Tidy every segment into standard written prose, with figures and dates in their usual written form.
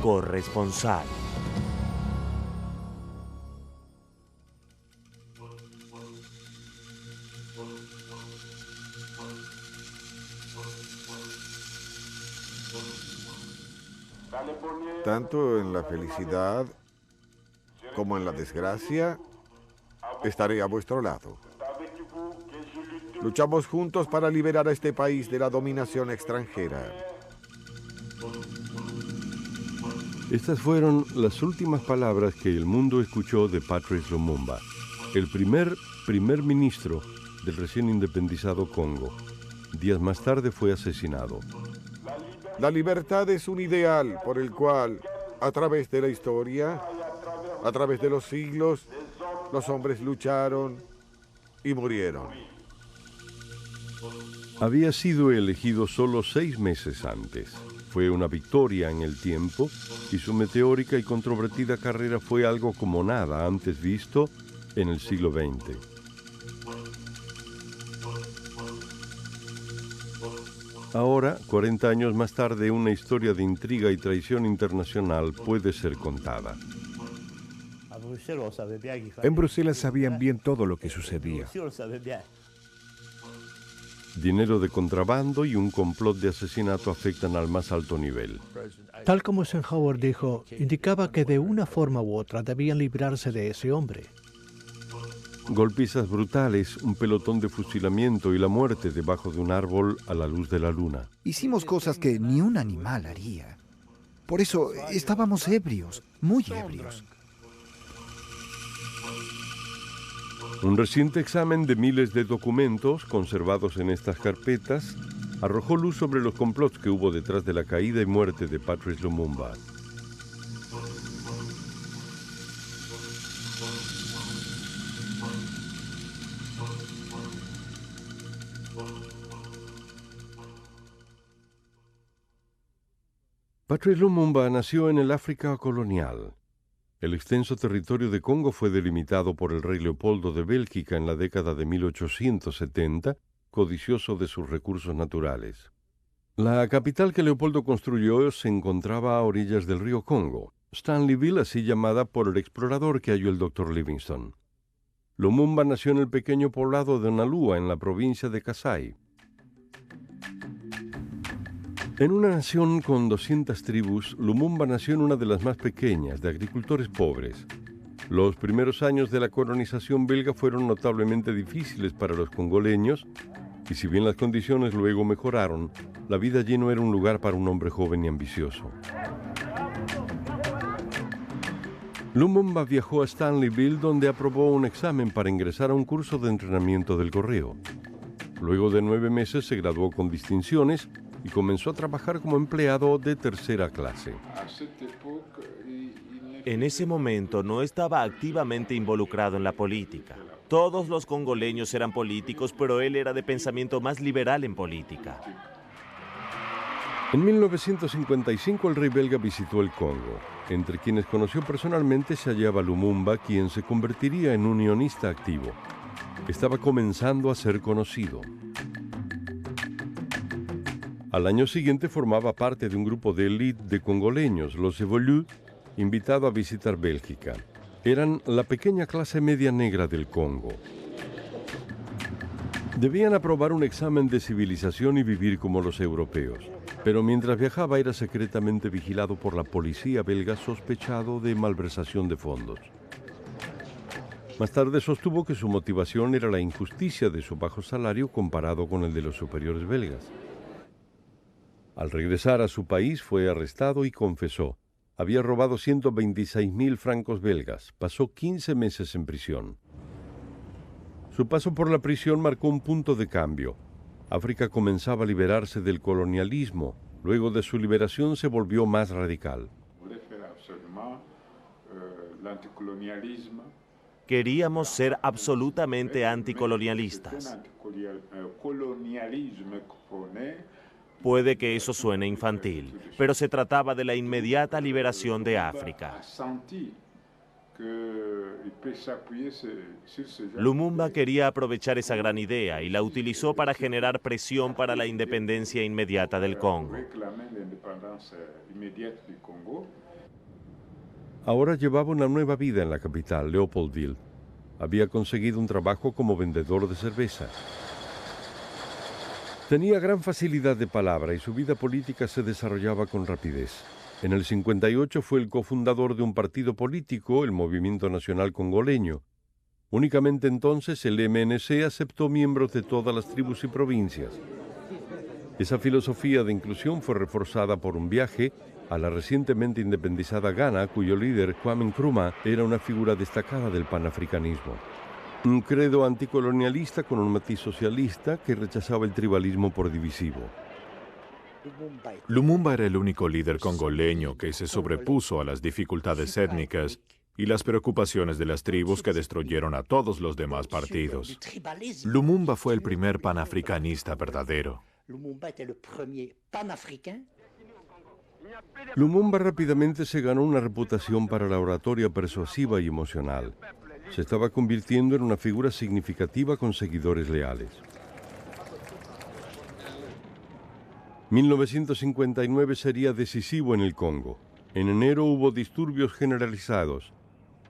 corresponsal. Tanto en la felicidad como en la desgracia, estaré a vuestro lado. Luchamos juntos para liberar a este país de la dominación extranjera. Estas fueron las últimas palabras que el mundo escuchó de Patrice Lumumba, el primer ministro del recién independizado Congo. Días más tarde fue asesinado. La libertad es un ideal por el cual, a través de la historia, a través de los siglos, los hombres lucharon y murieron. Había sido elegido solo 6 meses antes. Fue una victoria en el tiempo y su meteórica y controvertida carrera fue algo como nada antes visto en el siglo XX. Ahora, 40 años más tarde, una historia de intriga y traición internacional puede ser contada. En Bruselas sabían bien todo lo que sucedía. Dinero de contrabando y un complot de asesinato afectan al más alto nivel. Tal como Eisenhower dijo, indicaba que de una forma u otra debían librarse de ese hombre. Golpizas brutales, un pelotón de fusilamiento y la muerte debajo de un árbol a la luz de la luna. Hicimos cosas que ni un animal haría. Por eso estábamos ebrios, muy ebrios. Un reciente examen de miles de documentos conservados en estas carpetas arrojó luz sobre los complots que hubo detrás de la caída y muerte de Patrice Lumumba. Patrice Lumumba nació en el África colonial. El extenso territorio de Congo fue delimitado por el rey Leopoldo de Bélgica en la década de 1870, codicioso de sus recursos naturales. La capital que Leopoldo construyó se encontraba a orillas del río Congo, Stanleyville, así llamada por el explorador que halló el Dr. Livingstone. Lumumba nació en el pequeño poblado de Nalua, en la provincia de Kasai. En una nación con 200 tribus, Lumumba nació en una de las más pequeñas, de agricultores pobres. Los primeros años de la colonización belga fueron notablemente difíciles para los congoleños, y si bien las condiciones luego mejoraron, la vida allí no era un lugar para un hombre joven y ambicioso. Lumumba viajó a Stanleyville, donde aprobó un examen para ingresar a un curso de entrenamiento del correo. Luego de 9 meses se graduó con distinciones y comenzó a trabajar como empleado de tercera clase. En ese momento no estaba activamente involucrado en la política. Todos los congoleños eran políticos, pero él era de pensamiento más liberal en política. En 1955 el rey belga visitó el Congo. Entre quienes conoció personalmente se hallaba Lumumba, quien se convertiría en un unionista activo. Estaba comenzando a ser conocido. Al año siguiente formaba parte de un grupo de élite de congoleños, los Evolus, invitado a visitar Bélgica. Eran la pequeña clase media negra del Congo. Debían aprobar un examen de civilización y vivir como los europeos. Pero mientras viajaba era secretamente vigilado por la policía belga, sospechado de malversación de fondos. Más tarde sostuvo que su motivación era la injusticia de su bajo salario comparado con el de los superiores belgas. Al regresar a su país fue arrestado y confesó. Había robado 126.000 francos belgas. Pasó 15 meses en prisión. Su paso por la prisión marcó un punto de cambio. África comenzaba a liberarse del colonialismo. Luego de su liberación se volvió más radical. Queríamos ser absolutamente anticolonialistas. Puede que eso suene infantil, pero se trataba de la inmediata liberación de África. Lumumba quería aprovechar esa gran idea y la utilizó para generar presión para la independencia inmediata del Congo. Ahora llevaba una nueva vida en la capital, Leopoldville. Había conseguido un trabajo como vendedor de cerveza. Tenía gran facilidad de palabra y su vida política se desarrollaba con rapidez. En el 58 fue el cofundador de un partido político, el Movimiento Nacional Congoleño. Únicamente entonces el MNC aceptó miembros de todas las tribus y provincias. Esa filosofía de inclusión fue reforzada por un viaje a la recientemente independizada Ghana, cuyo líder, Kwame Nkrumah, era una figura destacada del panafricanismo. Un credo anticolonialista con un matiz socialista que rechazaba el tribalismo por divisivo. Lumumba era el único líder congoleño que se sobrepuso a las dificultades étnicas y las preocupaciones de las tribus que destruyeron a todos los demás partidos. Lumumba fue el primer panafricanista verdadero. Lumumba rápidamente se ganó una reputación para la oratoria persuasiva y emocional. Se estaba convirtiendo en una figura significativa con seguidores leales. 1959 sería decisivo en el Congo. En enero hubo disturbios generalizados.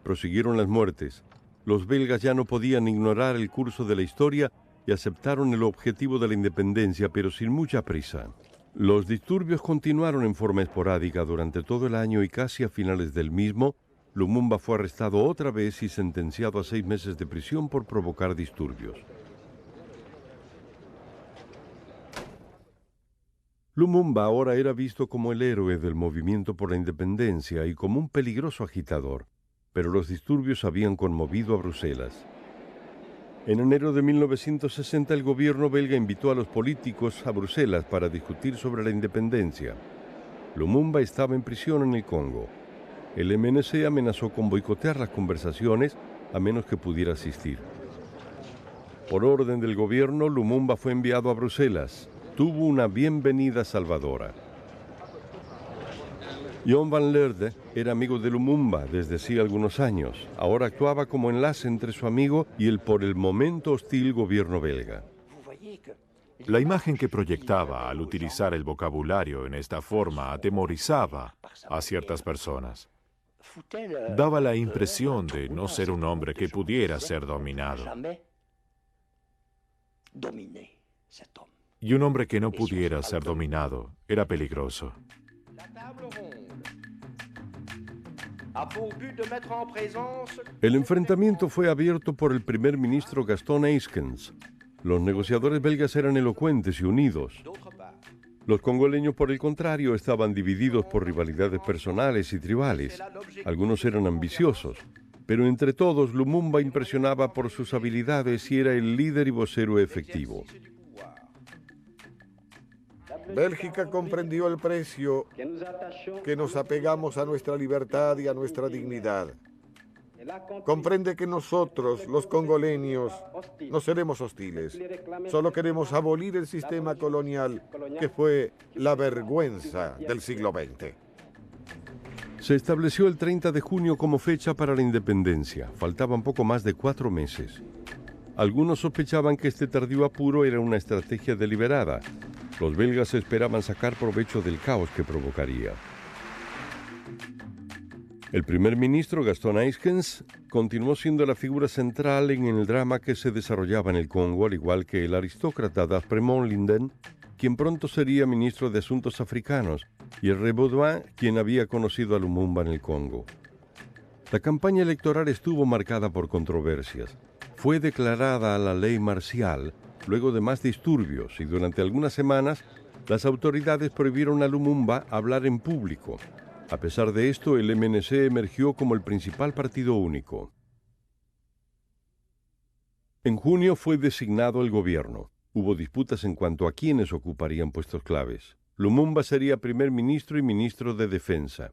Prosiguieron las muertes. Los belgas ya no podían ignorar el curso de la historia y aceptaron el objetivo de la independencia, pero sin mucha prisa. Los disturbios continuaron en forma esporádica durante todo el año y casi a finales del mismo, Lumumba fue arrestado otra vez y sentenciado a 6 meses de prisión por provocar disturbios. Lumumba ahora era visto como el héroe del movimiento por la independencia y como un peligroso agitador, pero los disturbios habían conmovido a Bruselas. En enero de 1960 el gobierno belga invitó a los políticos a Bruselas para discutir sobre la independencia. Lumumba estaba en prisión en el Congo. El MNC amenazó con boicotear las conversaciones a menos que pudiera asistir. Por orden del gobierno, Lumumba fue enviado a Bruselas. Tuvo una bienvenida salvadora. John Van Leerde era amigo de Lumumba desde hacía algunos años. Ahora actuaba como enlace entre su amigo y el por el momento hostil gobierno belga. La imagen que proyectaba al utilizar el vocabulario en esta forma atemorizaba a ciertas personas. Daba la impresión de no ser un hombre que pudiera ser dominado. Y un hombre que no pudiera ser dominado era peligroso. El enfrentamiento fue abierto por el primer ministro Gaston Eyskens. Los negociadores belgas eran elocuentes y unidos. Los congoleños, por el contrario, estaban divididos por rivalidades personales y tribales. Algunos eran ambiciosos, pero entre todos Lumumba impresionaba por sus habilidades y era el líder y vocero efectivo. Bélgica comprendió el precio que nos apegamos a nuestra libertad y a nuestra dignidad. Comprende que nosotros, los congoleños, no seremos hostiles. Solo queremos abolir el sistema colonial que fue la vergüenza del siglo XX. Se estableció el 30 de junio como fecha para la independencia. Faltaban poco más de 4 meses. Algunos sospechaban que este tardío apuro era una estrategia deliberada. Los belgas esperaban sacar provecho del caos que provocaría. El primer ministro, Gaston Eyskens, continuó siendo la figura central en el drama que se desarrollaba en el Congo, al igual que el aristócrata D'Aspremont Linden, quien pronto sería ministro de Asuntos Africanos, y el rey Baudouin, quien había conocido a Lumumba en el Congo. La campaña electoral estuvo marcada por controversias. Fue declarada la ley marcial luego de más disturbios y durante algunas semanas las autoridades prohibieron a Lumumba hablar en público. A pesar de esto, el MNC emergió como el principal partido único. En junio fue designado el gobierno. Hubo disputas en cuanto a quiénes ocuparían puestos claves. Lumumba sería primer ministro y ministro de Defensa.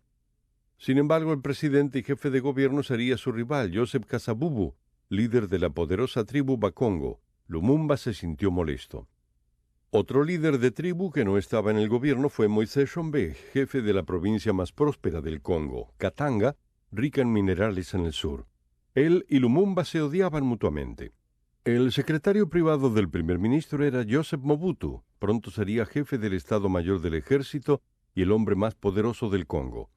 Sin embargo, el presidente y jefe de gobierno sería su rival, Joseph Kasavubu, líder de la poderosa tribu Bakongo. Lumumba se sintió molesto. Otro líder de tribu que no estaba en el gobierno fue Moïse Chombe, jefe de la provincia más próspera del Congo, Katanga, rica en minerales en el sur. Él y Lumumba se odiaban mutuamente. El secretario privado del primer ministro era Joseph Mobutu. Pronto sería jefe del Estado Mayor del Ejército y el hombre más poderoso del Congo.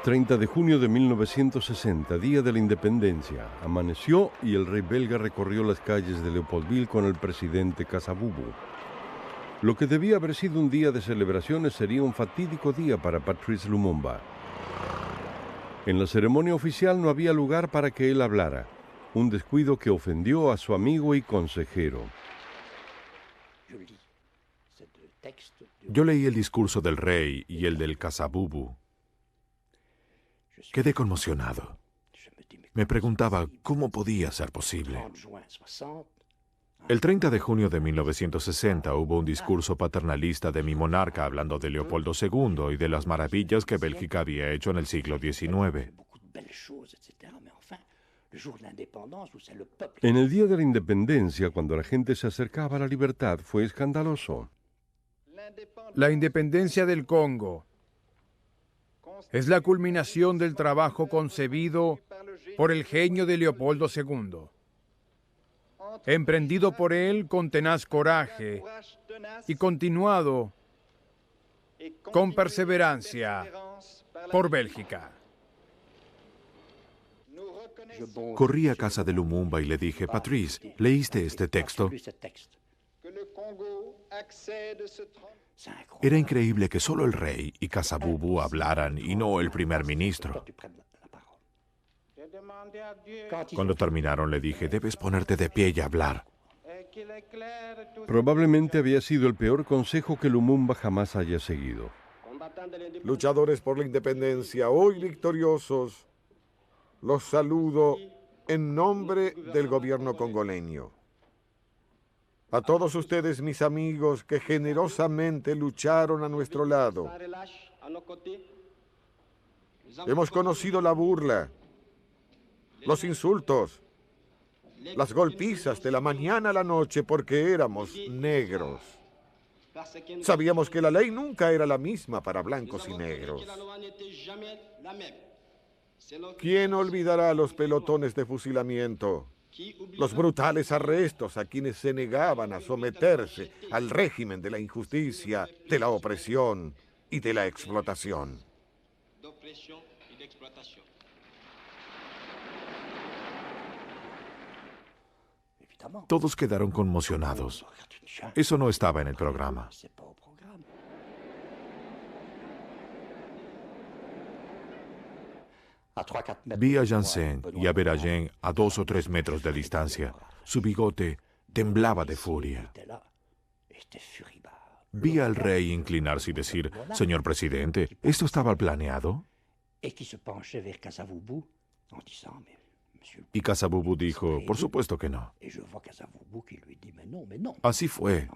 30 de junio de 1960, día de la independencia. Amaneció y el rey belga recorrió las calles de Leopoldville con el presidente Kasavubu. Lo que debía haber sido un día de celebraciones sería un fatídico día para Patrice Lumumba. En la ceremonia oficial no había lugar para que él hablara, un descuido que ofendió a su amigo y consejero. Yo leí el discurso del rey y el del Kasavubu. Quedé conmocionado. Me preguntaba cómo podía ser posible. El 30 de junio de 1960 hubo un discurso paternalista de mi monarca hablando de Leopoldo II y de las maravillas que Bélgica había hecho en el siglo XIX. En el día de la independencia, cuando la gente se acercaba a la libertad, fue escandaloso. La independencia del Congo es la culminación del trabajo concebido por el genio de Leopoldo II, emprendido por él con tenaz coraje y continuado con perseverancia por Bélgica. Corrí a casa de Lumumba y le dije, Patrice, ¿leíste este texto? Era increíble que solo el rey y Kasavubu hablaran y no el primer ministro. Cuando terminaron le dije, debes ponerte de pie y hablar. Probablemente había sido el peor consejo que Lumumba jamás haya seguido. Luchadores por la independencia, hoy victoriosos, los saludo en nombre del gobierno congoleño. A todos ustedes, mis amigos, que generosamente lucharon a nuestro lado. Hemos conocido la burla, los insultos, las golpizas de la mañana a la noche porque éramos negros. Sabíamos que la ley nunca era la misma para blancos y negros. ¿Quién olvidará los pelotones de fusilamiento? Los brutales arrestos a quienes se negaban a someterse al régimen de la injusticia, de la opresión y de la explotación. Todos quedaron conmocionados. Eso no estaba en el programa. Vi a Janssen y a Berayen a 2 o 3 metros de distancia. Su bigote temblaba de furia. Vi al rey inclinarse y decir, señor presidente, ¿esto estaba planeado? Y Kasavubu dijo, por supuesto que no. Así fue.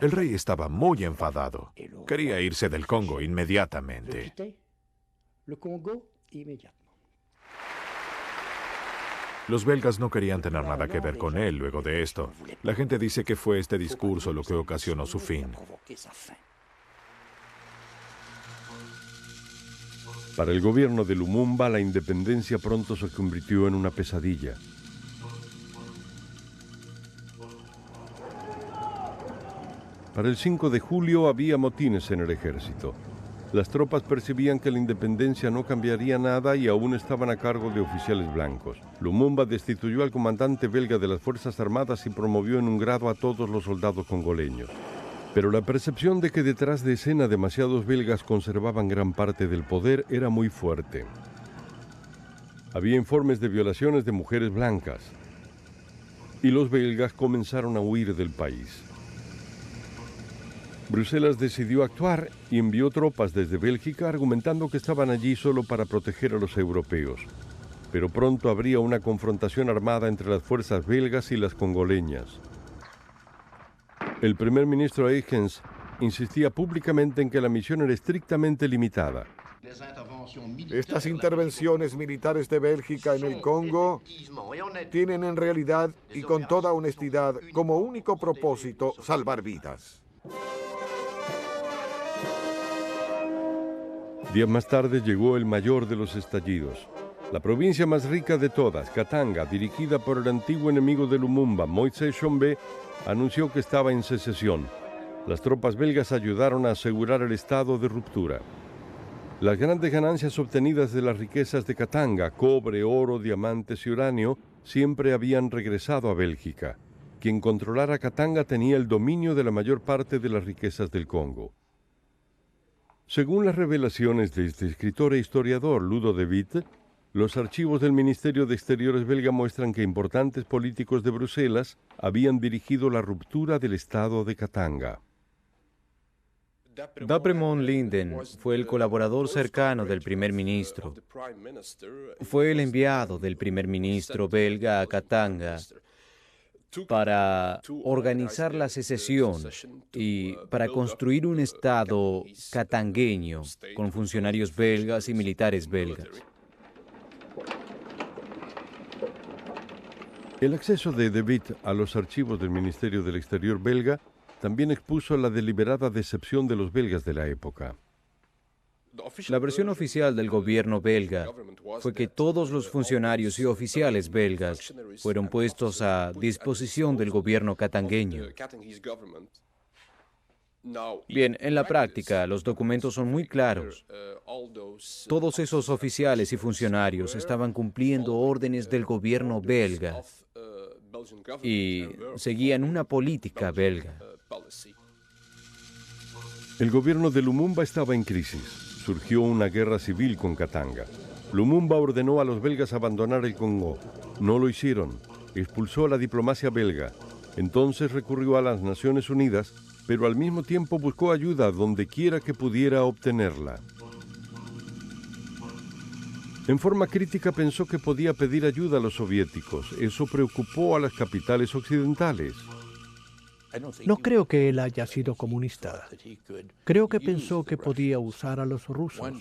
El rey estaba muy enfadado. Quería irse del Congo inmediatamente. Los belgas no querían tener nada que ver con él luego de esto. La gente dice que fue este discurso lo que ocasionó su fin. Para el gobierno de Lumumba, la independencia pronto se convirtió en una pesadilla. Para el 5 de julio había motines en el ejército. Las tropas percibían que la independencia no cambiaría nada y aún estaban a cargo de oficiales blancos. Lumumba destituyó al comandante belga de las Fuerzas Armadas y promovió en un grado a todos los soldados congoleños. Pero la percepción de que detrás de escena demasiados belgas conservaban gran parte del poder era muy fuerte. Había informes de violaciones de mujeres blancas y los belgas comenzaron a huir del país. Bruselas decidió actuar y envió tropas desde Bélgica argumentando que estaban allí solo para proteger a los europeos. Pero pronto habría una confrontación armada entre las fuerzas belgas y las congoleñas. El primer ministro Huygens insistía públicamente en que la misión era estrictamente limitada. Estas intervenciones militares de Bélgica en el Congo tienen en realidad y con toda honestidad como único propósito salvar vidas. Días más tarde llegó el mayor de los estallidos. La provincia más rica de todas, Katanga, dirigida por el antiguo enemigo de Lumumba, Moïse Tshombe, anunció que estaba en secesión. Las tropas belgas ayudaron a asegurar el estado de ruptura. Las grandes ganancias obtenidas de las riquezas de Katanga, cobre, oro, diamantes y uranio, siempre habían regresado a Bélgica. Quien controlara Katanga tenía el dominio de la mayor parte de las riquezas del Congo. Según las revelaciones de este escritor e historiador Ludo de Witt, los archivos del Ministerio de Exteriores belga muestran que importantes políticos de Bruselas habían dirigido la ruptura del Estado de Katanga. D'Apremont Linden fue el colaborador cercano del primer ministro. Fue el enviado del primer ministro belga a Katanga para organizar la secesión y para construir un Estado katangueño con funcionarios belgas y militares belgas. El acceso de De Witt a los archivos del Ministerio del Exterior belga también expuso la deliberada decepción de los belgas de la época. La versión oficial del gobierno belga fue que todos los funcionarios y oficiales belgas fueron puestos a disposición del gobierno katangueño. Bien, en la práctica, los documentos son muy claros. Todos esos oficiales y funcionarios estaban cumpliendo órdenes del gobierno belga y seguían una política belga. El gobierno de Lumumba estaba en crisis. Surgió una guerra civil con Katanga. Lumumba ordenó a los belgas abandonar el Congo. No lo hicieron. Expulsó a la diplomacia belga. Entonces recurrió a las Naciones Unidas, pero al mismo tiempo buscó ayuda donde quiera que pudiera obtenerla. En forma crítica pensó que podía pedir ayuda a los soviéticos. Eso preocupó a las capitales occidentales. No creo que él haya sido comunista. Creo que pensó que podía usar a los rusos,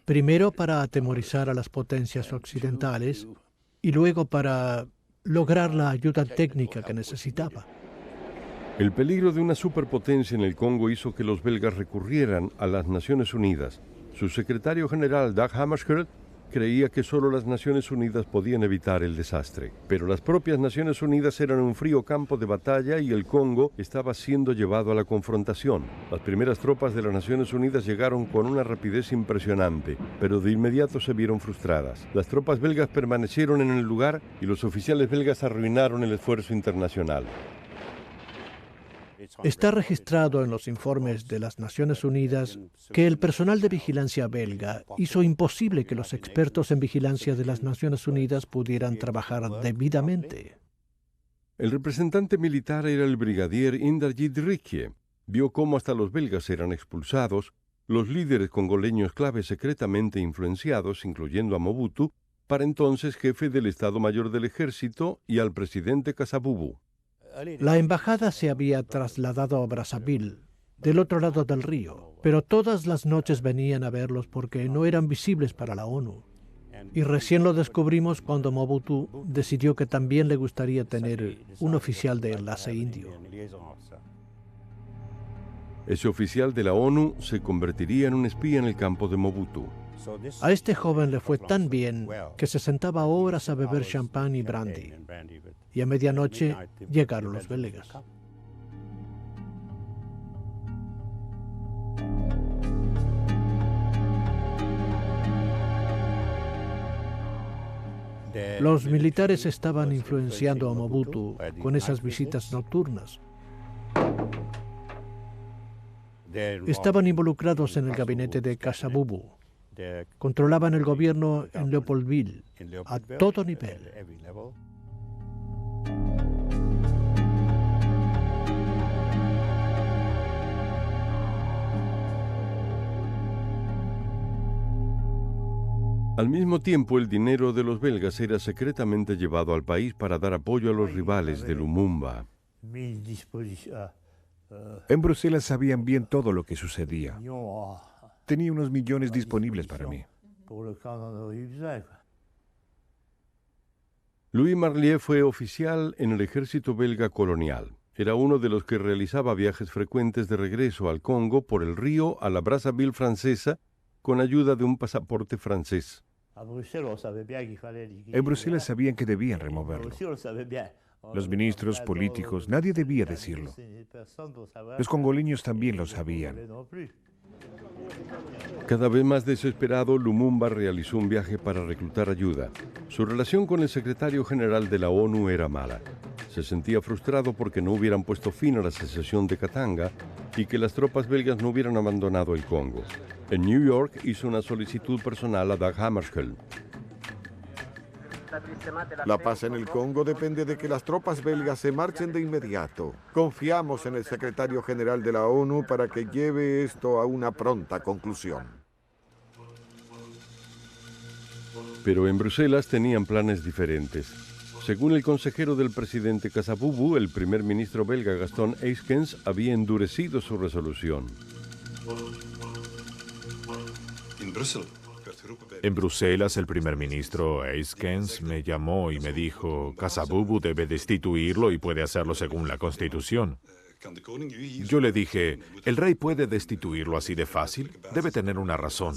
primero para atemorizar a las potencias occidentales y luego para lograr la ayuda técnica que necesitaba. El peligro de una superpotencia en el Congo hizo que los belgas recurrieran a las Naciones Unidas. Su secretario general, Dag Hammarskjöld, creía que solo las Naciones Unidas podían evitar el desastre. Pero las propias Naciones Unidas eran un frío campo de batalla y el Congo estaba siendo llevado a la confrontación. Las primeras tropas de las Naciones Unidas llegaron con una rapidez impresionante, pero de inmediato se vieron frustradas. Las tropas belgas permanecieron en el lugar y los oficiales belgas arruinaron el esfuerzo internacional. Está registrado en los informes de las Naciones Unidas que el personal de vigilancia belga hizo imposible que los expertos en vigilancia de las Naciones Unidas pudieran trabajar debidamente. El representante militar era el brigadier Inderjit Rikie. Vio cómo hasta los belgas eran expulsados, los líderes congoleños clave secretamente influenciados, incluyendo a Mobutu, para entonces jefe del Estado Mayor del Ejército, y al presidente Kasavubu. La embajada se había trasladado a Brazzaville, del otro lado del río, pero todas las noches venían a verlos porque no eran visibles para la ONU. Y recién lo descubrimos cuando Mobutu decidió que también le gustaría tener un oficial de enlace indio. Ese oficial de la ONU se convertiría en un espía en el campo de Mobutu. A este joven le fue tan bien que se sentaba horas a beber champán y brandy. Y a medianoche llegaron los belgas. Los militares estaban influenciando a Mobutu con esas visitas nocturnas. Estaban involucrados en el gabinete de Kasavubu. Controlaban el gobierno en Leopoldville a todo nivel. Al mismo tiempo, el dinero de los belgas era secretamente llevado al país para dar apoyo a los rivales de Lumumba. En Bruselas sabían bien todo lo que sucedía. Tenía unos millones disponibles para mí. Louis Marlier fue oficial en el ejército belga colonial. Era uno de los que realizaba viajes frecuentes de regreso al Congo por el río a la Brazzaville francesa con ayuda de un pasaporte francés. En Bruselas sabían que debían removerlo. Los ministros, políticos, nadie debía decirlo. Los congoleños también lo sabían. Cada vez más desesperado, Lumumba realizó un viaje para reclutar ayuda. Su relación con el secretario general de la ONU era mala. Se sentía frustrado porque no hubieran puesto fin a la secesión de Katanga y que las tropas belgas no hubieran abandonado el Congo. En New York hizo una solicitud personal a Dag Hammarskjöld. La paz en el Congo depende de que las tropas belgas se marchen de inmediato. Confiamos en el secretario general de la ONU para que lleve esto a una pronta conclusión. Pero en Bruselas tenían planes diferentes. Según el consejero del presidente Kasavubu, el primer ministro belga Gaston Eyskens había endurecido su resolución. En Bruselas, el primer ministro Eyskens me llamó y me dijo, Kasavubu debe destituirlo y puede hacerlo según la Constitución. Yo le dije, ¿el rey puede destituirlo así de fácil? Debe tener una razón.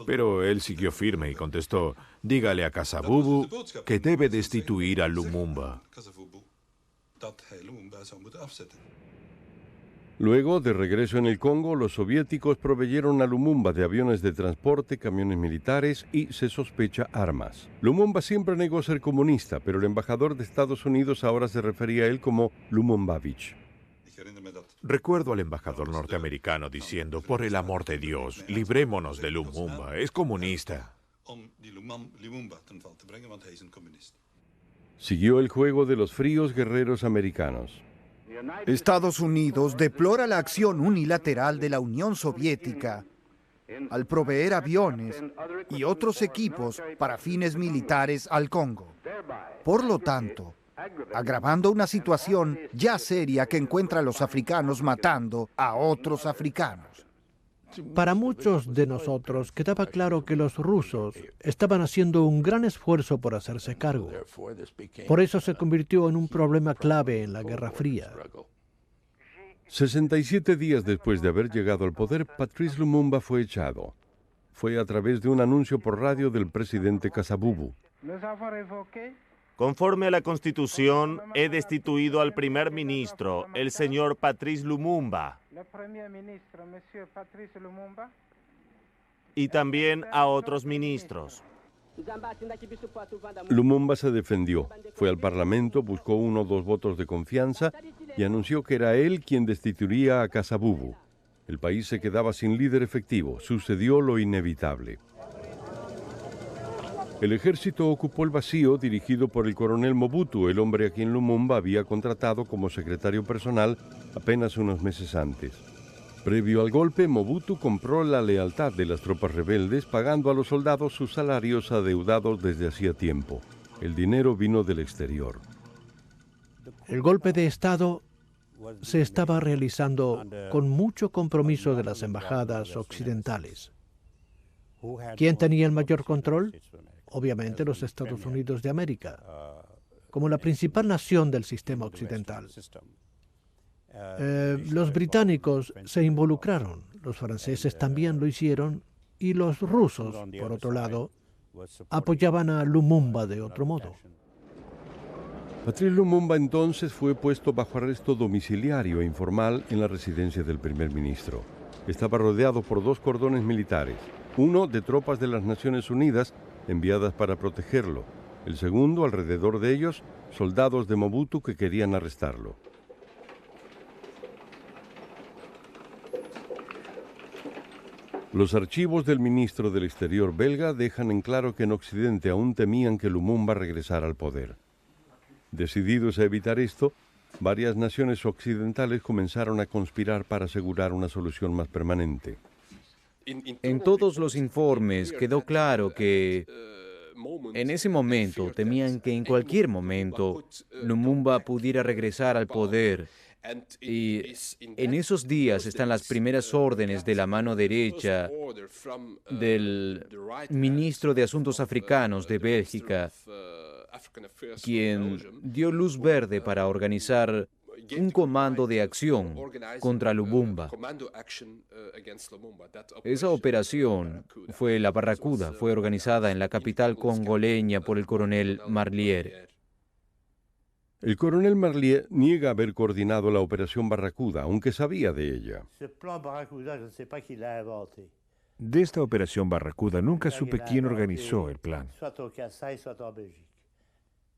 Pero él siguió firme y contestó, dígale a Kasavubu que debe destituir a Lumumba. Luego, de regreso en el Congo, los soviéticos proveyeron a Lumumba de aviones de transporte, camiones militares y, se sospecha, armas. Lumumba siempre negó ser comunista, pero el embajador de Estados Unidos ahora se refería a él como Lumumbavich. Recuerdo al embajador norteamericano diciendo, por el amor de Dios, librémonos de Lumumba, es comunista. Siguió el juego de los fríos guerreros americanos. Estados Unidos deplora la acción unilateral de la Unión Soviética al proveer aviones y otros equipos para fines militares al Congo. Por lo tanto, agravando una situación ya seria que encuentra a los africanos matando a otros africanos. Para muchos de nosotros quedaba claro que los rusos estaban haciendo un gran esfuerzo por hacerse cargo. Por eso se convirtió en un problema clave en la Guerra Fría. 67 días después de haber llegado al poder, Patrice Lumumba fue echado. Fue a través de un anuncio por radio del presidente Kasavubu. Conforme a la Constitución, he destituido al primer ministro, el señor Patrice Lumumba, y también a otros ministros. Lumumba se defendió, fue al Parlamento, buscó 1 o 2 votos de confianza y anunció que era él quien destituiría a Kasavubu. El país se quedaba sin líder efectivo, sucedió lo inevitable. El ejército ocupó el vacío dirigido por el coronel Mobutu, el hombre a quien Lumumba había contratado como secretario personal apenas unos meses antes. Previo al golpe, Mobutu compró la lealtad de las tropas rebeldes, pagando a los soldados sus salarios adeudados desde hacía tiempo. El dinero vino del exterior. El golpe de Estado se estaba realizando con mucho compromiso de las embajadas occidentales. ¿Quién tenía el mayor control? Obviamente los Estados Unidos de América, como la principal nación del sistema occidental. Los británicos se involucraron, los franceses también lo hicieron, y los rusos, por otro lado, apoyaban a Lumumba de otro modo. Patrice Lumumba entonces fue puesto bajo arresto domiciliario e informal en la residencia del primer ministro. Estaba rodeado por 2 cordones militares, uno de tropas de las Naciones Unidas enviadas para protegerlo, el segundo, alrededor de ellos, soldados de Mobutu que querían arrestarlo. Los archivos del ministro del Exterior belga dejan en claro que en Occidente aún temían que Lumumba regresara al poder. Decididos a evitar esto, varias naciones occidentales comenzaron a conspirar para asegurar una solución más permanente. En todos los informes quedó claro que en ese momento temían que en cualquier momento Lumumba pudiera regresar al poder. Y en esos días están las primeras órdenes de la mano derecha del ministro de Asuntos Africanos de Bélgica, quien dio luz verde para organizar un comando de acción contra Lumumba. Esa operación fue la Barracuda, fue organizada en la capital congoleña por el coronel Marliere. El coronel Marlier niega haber coordinado la Operación Barracuda, aunque sabía de ella. De esta operación Barracuda nunca supe quién organizó el plan.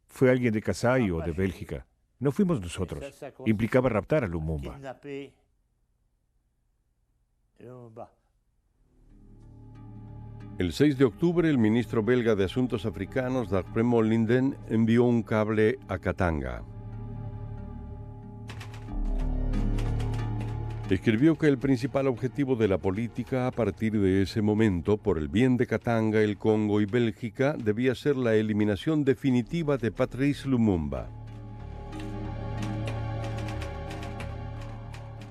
Fue alguien de Kasai o de Bélgica. No fuimos nosotros. Implicaba raptar a Lumumba. El 6 de octubre, el ministro belga de Asuntos Africanos, Dag Linden, envió un cable a Katanga. Escribió que el principal objetivo de la política a partir de ese momento, por el bien de Katanga, el Congo y Bélgica, debía ser la eliminación definitiva de Patrice Lumumba.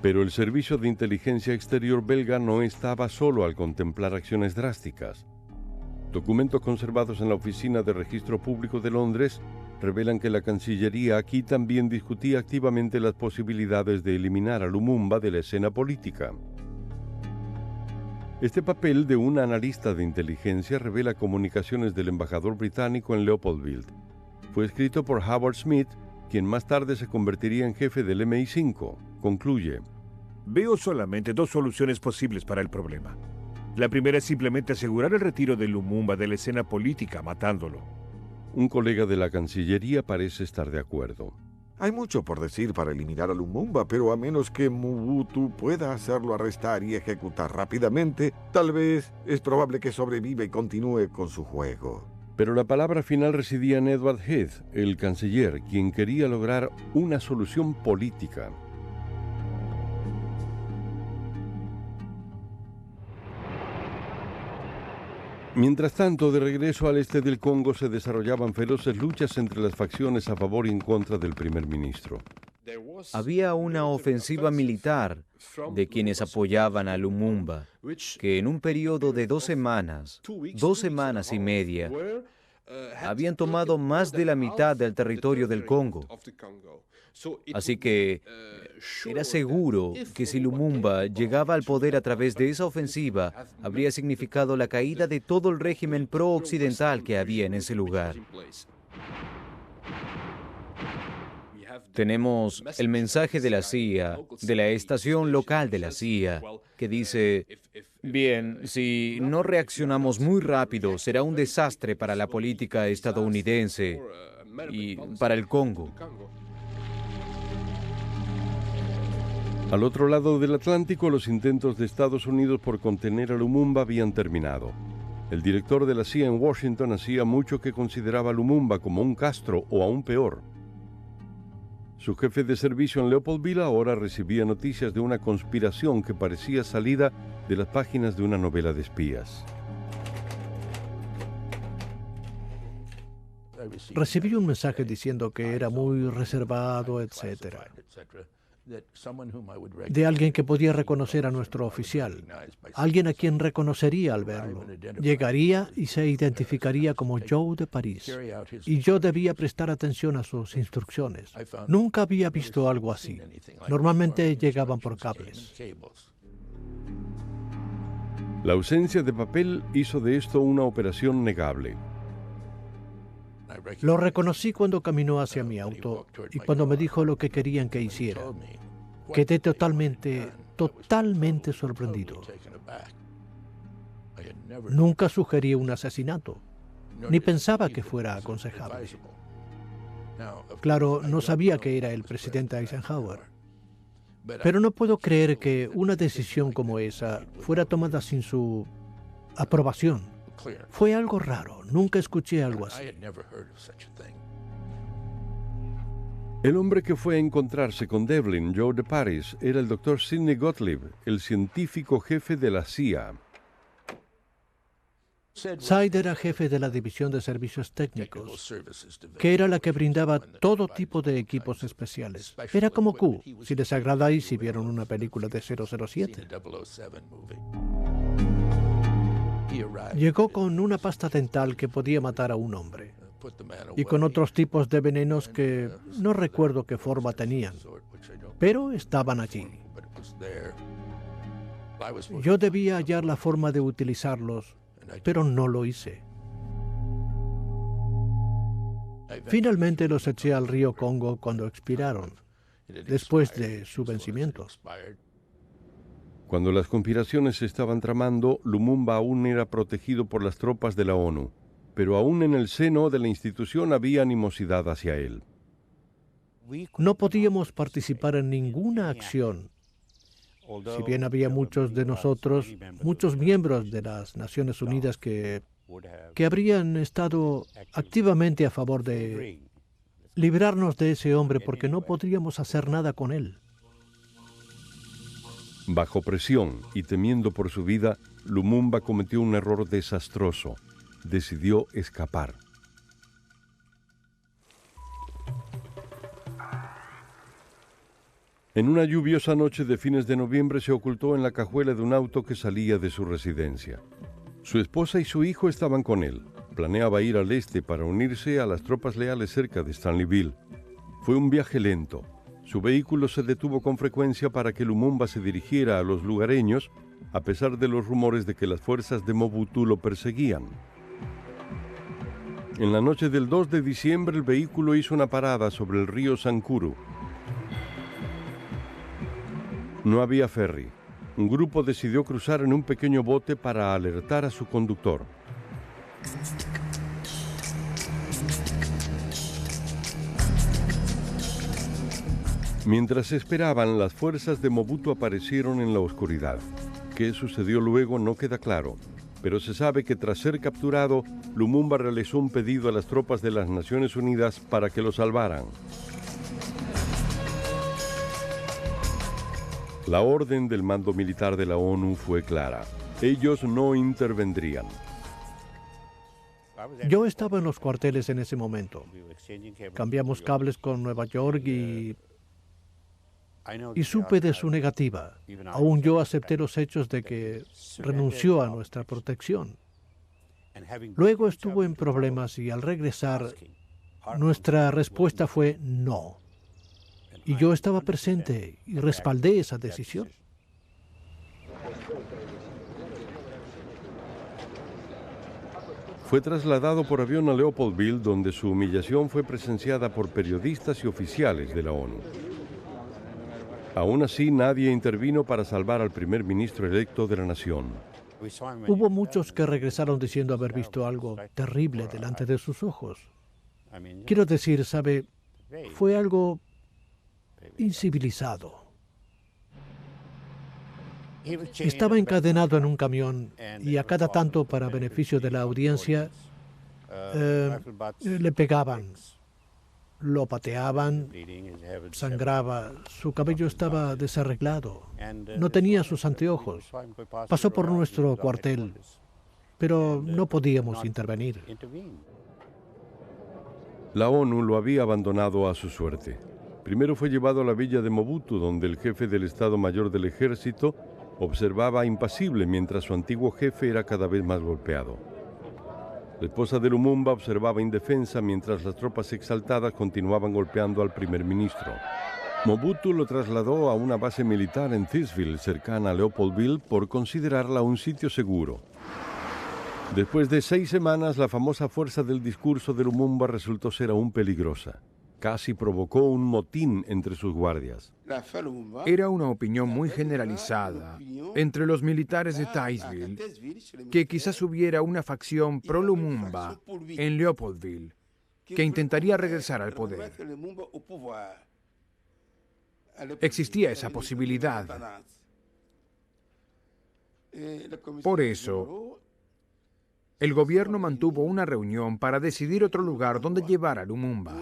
Pero el Servicio de Inteligencia Exterior belga no estaba solo al contemplar acciones drásticas. Documentos conservados en la Oficina de Registro Público de Londres revelan que la Cancillería aquí también discutía activamente las posibilidades de eliminar a Lumumba de la escena política. Este papel de un analista de inteligencia revela comunicaciones del embajador británico en Leopoldville. Fue escrito por Howard Smith, quien más tarde se convertiría en jefe del MI5. Concluye: Veo solamente dos soluciones posibles para el problema. La primera es simplemente asegurar el retiro de Lumumba de la escena política, matándolo. Un colega de la Cancillería parece estar de acuerdo. Hay mucho por decir para eliminar a Lumumba, pero a menos que Mobutu pueda hacerlo arrestar y ejecutar rápidamente, tal vez es probable que sobreviva y continúe con su juego. Pero la palabra final residía en Edward Heath, el canciller, quien quería lograr una solución política. Mientras tanto, de regreso al este del Congo se desarrollaban feroces luchas entre las facciones a favor y en contra del primer ministro. Había una ofensiva militar de quienes apoyaban a Lumumba, que en un periodo de 2 semanas y media, habían tomado más de la mitad del territorio del Congo. Así que era seguro que si Lumumba llegaba al poder a través de esa ofensiva, habría significado la caída de todo el régimen pro-occidental que había en ese lugar. Tenemos el mensaje de la CIA, de la estación local de la CIA, que dice: bien, si no reaccionamos muy rápido, será un desastre para la política estadounidense y para el Congo. Al otro lado del Atlántico, los intentos de Estados Unidos por contener a Lumumba habían terminado. El director de la CIA en Washington hacía mucho que consideraba a Lumumba como un Castro o aún peor. Su jefe de servicio en Leopoldville ahora recibía noticias de una conspiración que parecía salida de las páginas de una novela de espías. Recibí un mensaje diciendo que era muy reservado, etc., de alguien que podía reconocer a nuestro oficial, alguien a quien reconocería al verlo. Llegaría y se identificaría como Joe de París, y yo debía prestar atención a sus instrucciones. Nunca había visto algo así. Normalmente llegaban por cables. La ausencia de papel hizo de esto una operación negable. Lo reconocí cuando caminó hacia mi auto y cuando me dijo lo que querían que hiciera. Quedé totalmente sorprendido. Nunca sugerí un asesinato, ni pensaba que fuera aconsejable. Claro, no sabía que era el presidente Eisenhower. Pero no puedo creer que una decisión como esa fuera tomada sin su aprobación. Fue algo raro, nunca escuché algo así. El hombre que fue a encontrarse con Devlin, Joe de Paris, era el doctor Sidney Gottlieb, el científico jefe de la CIA. Said era jefe de la División de Servicios Técnicos, que era la que brindaba todo tipo de equipos especiales. Era como Q, si les agradáis si vieron una película de 007. Llegó con una pasta dental que podía matar a un hombre y con otros tipos de venenos que no recuerdo qué forma tenían, pero estaban allí. Yo debía hallar la forma de utilizarlos, pero no lo hice. Finalmente los eché al río Congo cuando expiraron, después de su vencimiento. Cuando las conspiraciones se estaban tramando, Lumumba aún era protegido por las tropas de la ONU, pero aún en el seno de la institución había animosidad hacia él. No podíamos participar en ninguna acción. Si bien había muchos de nosotros, muchos miembros de las Naciones Unidas que habrían estado activamente a favor de librarnos de ese hombre porque no podríamos hacer nada con él. Bajo presión y temiendo por su vida, Lumumba cometió un error desastroso. Decidió escapar. En una lluviosa noche de fines de noviembre se ocultó en la cajuela de un auto que salía de su residencia. Su esposa y su hijo estaban con él. Planeaba ir al este para unirse a las tropas leales cerca de Stanleyville. Fue un viaje lento. Su vehículo se detuvo con frecuencia para que Lumumba se dirigiera a los lugareños, a pesar de los rumores de que las fuerzas de Mobutu lo perseguían. En la noche del 2 de diciembre el vehículo hizo una parada sobre el río Sankuru. No había ferry. Un grupo decidió cruzar en un pequeño bote para alertar a su conductor. Mientras esperaban, las fuerzas de Mobutu aparecieron en la oscuridad. ¿Qué sucedió luego? No queda claro. Pero se sabe que tras ser capturado, Lumumba realizó un pedido a las tropas de las Naciones Unidas para que lo salvaran. La orden del mando militar de la ONU fue clara. Ellos no intervendrían. Yo estaba en los cuarteles en ese momento. Cambiamos cables con Nueva York y supe de su negativa. Aún yo acepté los hechos de que renunció a nuestra protección. Luego estuvo en problemas y al regresar, nuestra respuesta fue no. Y yo estaba presente y respaldé esa decisión. Fue trasladado por avión a Leopoldville, donde su humillación fue presenciada por periodistas y oficiales de la ONU. Aún así, nadie intervino para salvar al primer ministro electo de la nación. Hubo muchos que regresaron diciendo haber visto algo terrible delante de sus ojos. Quiero decir, ¿sabe? Fue algo incivilizado. Estaba encadenado en un camión y a cada tanto, para beneficio de la audiencia, le pegaban, lo pateaban, sangraba, su cabello estaba desarreglado, no tenía sus anteojos. Pasó por nuestro cuartel, pero no podíamos intervenir. La ONU lo había abandonado a su suerte. Primero fue llevado a la villa de Mobutu, donde el jefe del Estado Mayor del Ejército observaba impasible mientras su antiguo jefe era cada vez más golpeado. La esposa de Lumumba observaba indefensa mientras las tropas exaltadas continuaban golpeando al primer ministro. Mobutu lo trasladó a una base militar en Thysville, cercana a Leopoldville, por considerarla un sitio seguro. Después de 6 semanas, la famosa fuerza del discurso de Lumumba resultó ser aún peligrosa. Casi provocó un motín entre sus guardias. Era una opinión muy generalizada entre los militares de Thysville que quizás hubiera una facción pro-Lumumba en Leopoldville que intentaría regresar al poder. Existía esa posibilidad. Por eso, el gobierno mantuvo una reunión para decidir otro lugar donde llevar a Lumumba.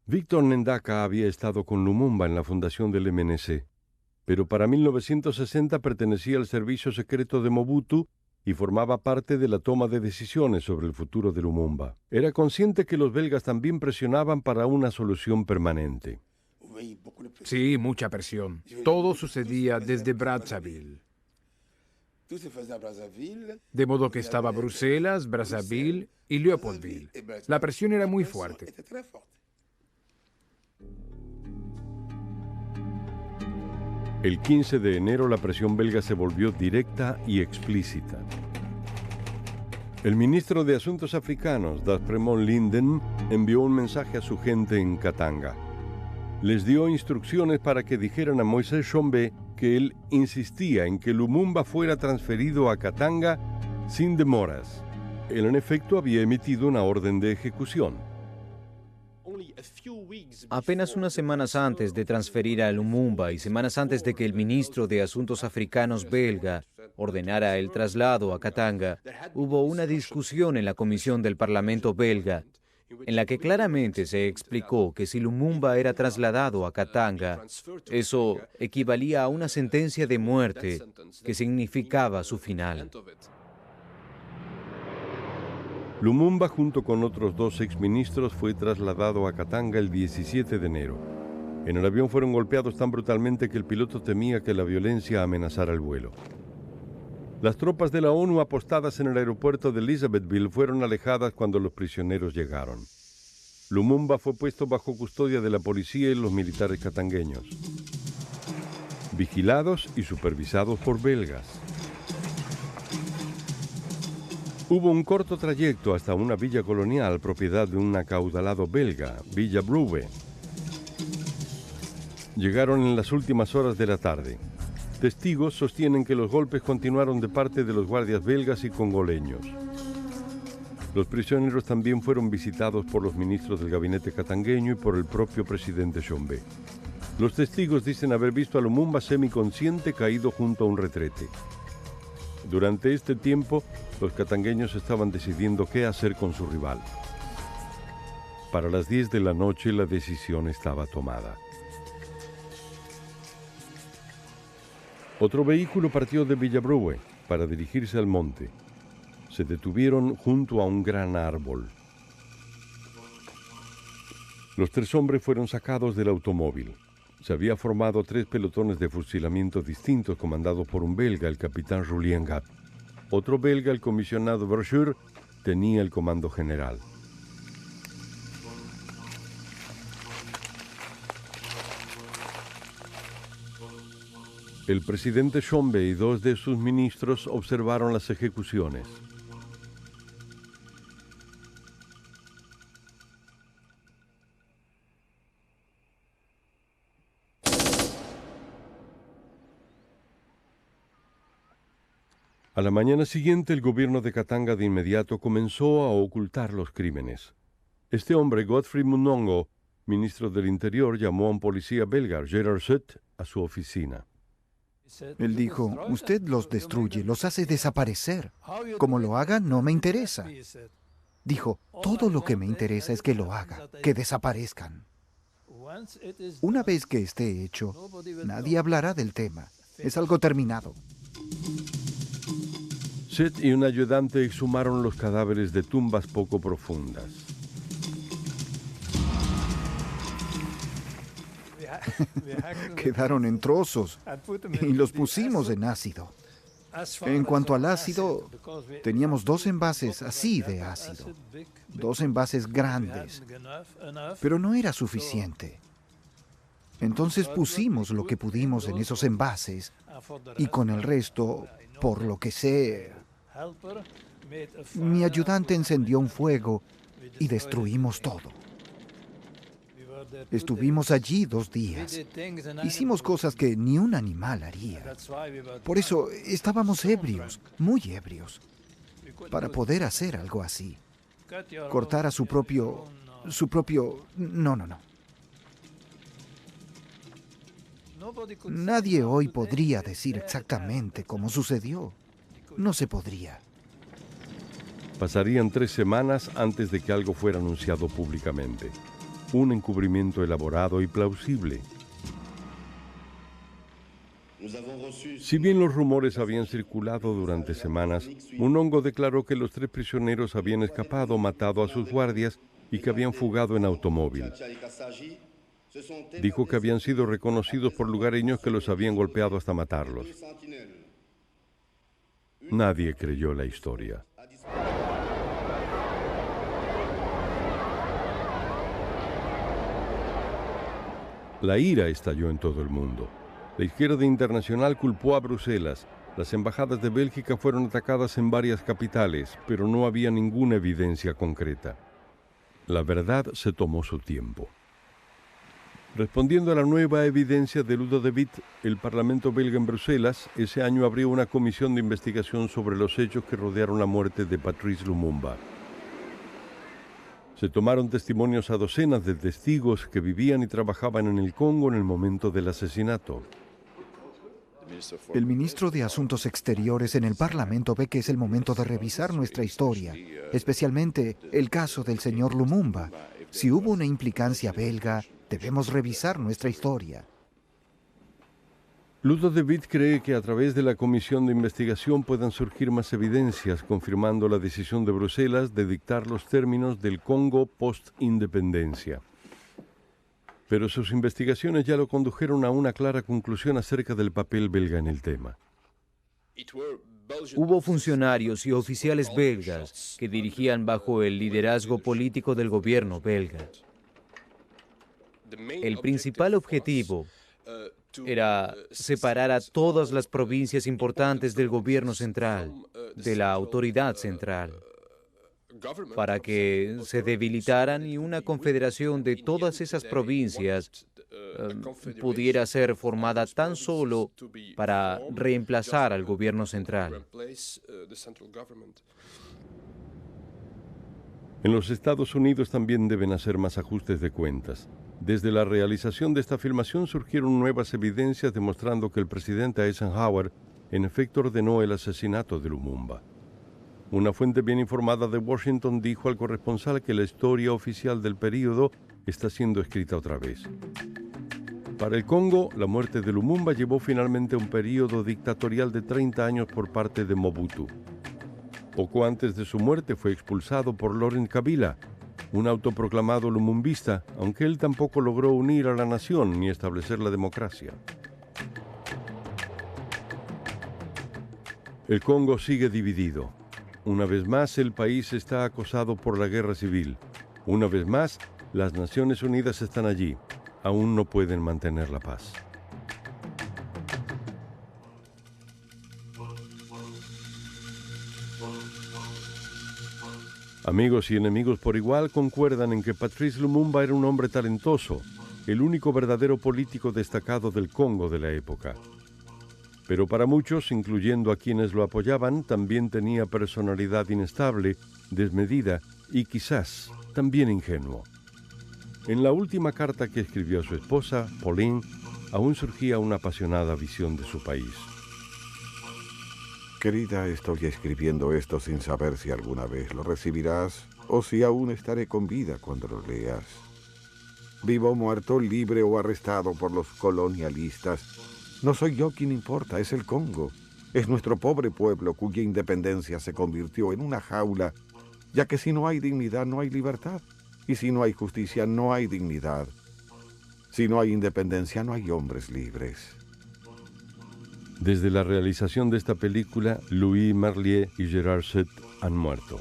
Víctor Ndaka había estado con Lumumba en la fundación del MNC, pero para 1960 pertenecía al servicio secreto de Mobutu y formaba parte de la toma de decisiones sobre el futuro de Lumumba. Era consciente que los belgas también presionaban para una solución permanente. Sí, mucha presión. Todo sucedía desde Brazzaville. De modo que estaba Bruselas, Brazzaville y Leopoldville. La presión era muy fuerte. El 15 de enero la presión belga se volvió directa y explícita. El ministro de Asuntos Africanos, Daspremon Linden, envió un mensaje a su gente en Katanga. Les dio instrucciones para que dijeran a Moisés Tshombe que él insistía en que Lumumba fuera transferido a Katanga sin demoras. Él, en efecto, había emitido una orden de ejecución. Apenas unas semanas antes de transferir a Lumumba y semanas antes de que el ministro de Asuntos Africanos belga ordenara el traslado a Katanga, hubo una discusión en la comisión del Parlamento belga, en la que claramente se explicó que si Lumumba era trasladado a Katanga, eso equivalía a una sentencia de muerte que significaba su final. Lumumba, junto con otros 2 exministros, fue trasladado a Katanga el 17 de enero. En el avión fueron golpeados tan brutalmente que el piloto temía que la violencia amenazara el vuelo. Las tropas de la ONU apostadas en el aeropuerto de Elizabethville fueron alejadas cuando los prisioneros llegaron. Lumumba fue puesto bajo custodia de la policía y los militares katangueños, vigilados y supervisados por belgas. Hubo un corto trayecto hasta una villa colonial propiedad de un acaudalado belga, Villa Brube. Llegaron en las últimas horas de la tarde. Testigos sostienen que los golpes continuaron de parte de los guardias belgas y congoleños. Los prisioneros también fueron visitados por los ministros del gabinete katangueño y por el propio presidente Tshombe. Los testigos dicen haber visto a Lumumba semiconsciente caído junto a un retrete. Durante este tiempo, los katangueños estaban decidiendo qué hacer con su rival. Para las 10 de la noche la decisión estaba tomada. Otro vehículo partió de Villabrue para dirigirse al monte. Se detuvieron junto a un gran árbol. Los 3 hombres fueron sacados del automóvil. Se había formado 3 pelotones de fusilamiento distintos comandados por un belga, el capitán Julien Gap. Otro belga, el comisionado Verschuur, tenía el comando general. El presidente Tshombe y 2 de sus ministros observaron las ejecuciones. A la mañana siguiente, el gobierno de Katanga de inmediato comenzó a ocultar los crímenes. Este hombre, Godfrey Munongo, ministro del Interior, llamó a un policía belga, Gerard Sut, a su oficina. Él dijo, usted los destruye, los hace desaparecer. Como lo haga, no me interesa. Dijo, todo lo que me interesa es que lo haga, que desaparezcan. Una vez que esté hecho, nadie hablará del tema. Es algo terminado. Seth y un ayudante exhumaron los cadáveres de tumbas poco profundas. Quedaron en trozos y los pusimos en ácido. En cuanto al ácido, teníamos 2 envases así de ácido, 2 envases grandes, pero no era suficiente. Entonces pusimos lo que pudimos en esos envases y con el resto, por lo que sé, mi ayudante encendió un fuego y destruimos todo. Estuvimos allí 2 días. Hicimos cosas que ni un animal haría. Por eso estábamos ebrios, muy ebrios, para poder hacer algo así. Cortar a su propio... No. Nadie hoy podría decir exactamente cómo sucedió. No se podría. Pasarían 3 semanas antes de que algo fuera anunciado públicamente. Un encubrimiento elaborado y plausible. Si bien los rumores habían circulado durante semanas, Munongo declaró que los 3 prisioneros habían escapado, matado a sus guardias y que habían fugado en automóvil. Dijo que habían sido reconocidos por lugareños que los habían golpeado hasta matarlos. Nadie creyó la historia. La ira estalló en todo el mundo. La izquierda internacional culpó a Bruselas Las embajadas de Bélgica fueron atacadas en varias capitales, pero no había ninguna evidencia concreta. La verdad se tomó su tiempo. Respondiendo a la nueva evidencia de Ludo de Witt, el Parlamento belga en Bruselas ese año abrió una comisión de investigación sobre los hechos que rodearon la muerte de Patrice Lumumba. Se tomaron testimonios a docenas de testigos que vivían y trabajaban en el Congo en el momento del asesinato. El ministro de Asuntos Exteriores en el Parlamento ve que es el momento de revisar nuestra historia, especialmente el caso del señor Lumumba. Si hubo una implicancia belga, debemos revisar nuestra historia. Ludo de Witt cree que a través de la comisión de investigación puedan surgir más evidencias, confirmando la decisión de Bruselas de dictar los términos del Congo post-independencia. Pero sus investigaciones ya lo condujeron a una clara conclusión acerca del papel belga en el tema. Hubo funcionarios y oficiales belgas que dirigían bajo el liderazgo político del gobierno belga. El principal objetivo era separar a todas las provincias importantes del gobierno central, de la autoridad central, para que se debilitaran y una confederación de todas esas provincias pudiera ser formada tan solo para reemplazar al gobierno central. En los Estados Unidos también deben hacer más ajustes de cuentas. Desde la realización de esta filmación surgieron nuevas evidencias demostrando que el presidente Eisenhower en efecto ordenó el asesinato de Lumumba. Una fuente bien informada de Washington dijo al corresponsal que la historia oficial del período está siendo escrita otra vez. Para el Congo, la muerte de Lumumba llevó finalmente a un período dictatorial de 30 años por parte de Mobutu. Poco antes de su muerte fue expulsado por Laurent Kabila, un autoproclamado lumumbista, aunque él tampoco logró unir a la nación ni establecer la democracia. El Congo sigue dividido. Una vez más, el país está acosado por la guerra civil. Una vez más, las Naciones Unidas están allí. Aún no pueden mantener la paz. Amigos y enemigos por igual concuerdan en que Patrice Lumumba era un hombre talentoso, el único verdadero político destacado del Congo de la época. Pero para muchos, incluyendo a quienes lo apoyaban, también tenía personalidad inestable, desmedida y quizás también ingenuo. En la última carta que escribió a su esposa, Pauline, aún surgía una apasionada visión de su país. Querida, estoy escribiendo esto sin saber si alguna vez lo recibirás o si aún estaré con vida cuando lo leas. Vivo o muerto, libre o arrestado por los colonialistas, no soy yo quien importa, es el Congo. Es nuestro pobre pueblo cuya independencia se convirtió en una jaula, ya que si no hay dignidad no hay libertad, y si no hay justicia no hay dignidad. Si no hay independencia no hay hombres libres. Desde la realización de esta película, Louis Marlier y Gérard Set han muerto.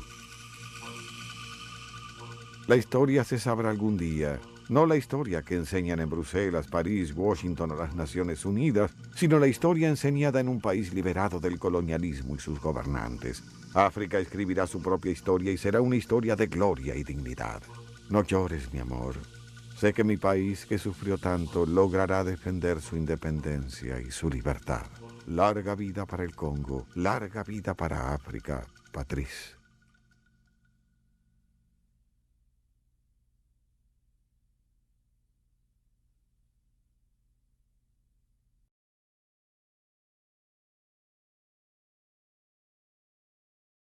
La historia se sabrá algún día. No la historia que enseñan en Bruselas, París, Washington o las Naciones Unidas, sino la historia enseñada en un país liberado del colonialismo y sus gobernantes. África escribirá su propia historia y será una historia de gloria y dignidad. No llores, mi amor. Sé que mi país, que sufrió tanto, logrará defender su independencia y su libertad. Larga vida para el Congo, larga vida para África, Patrice.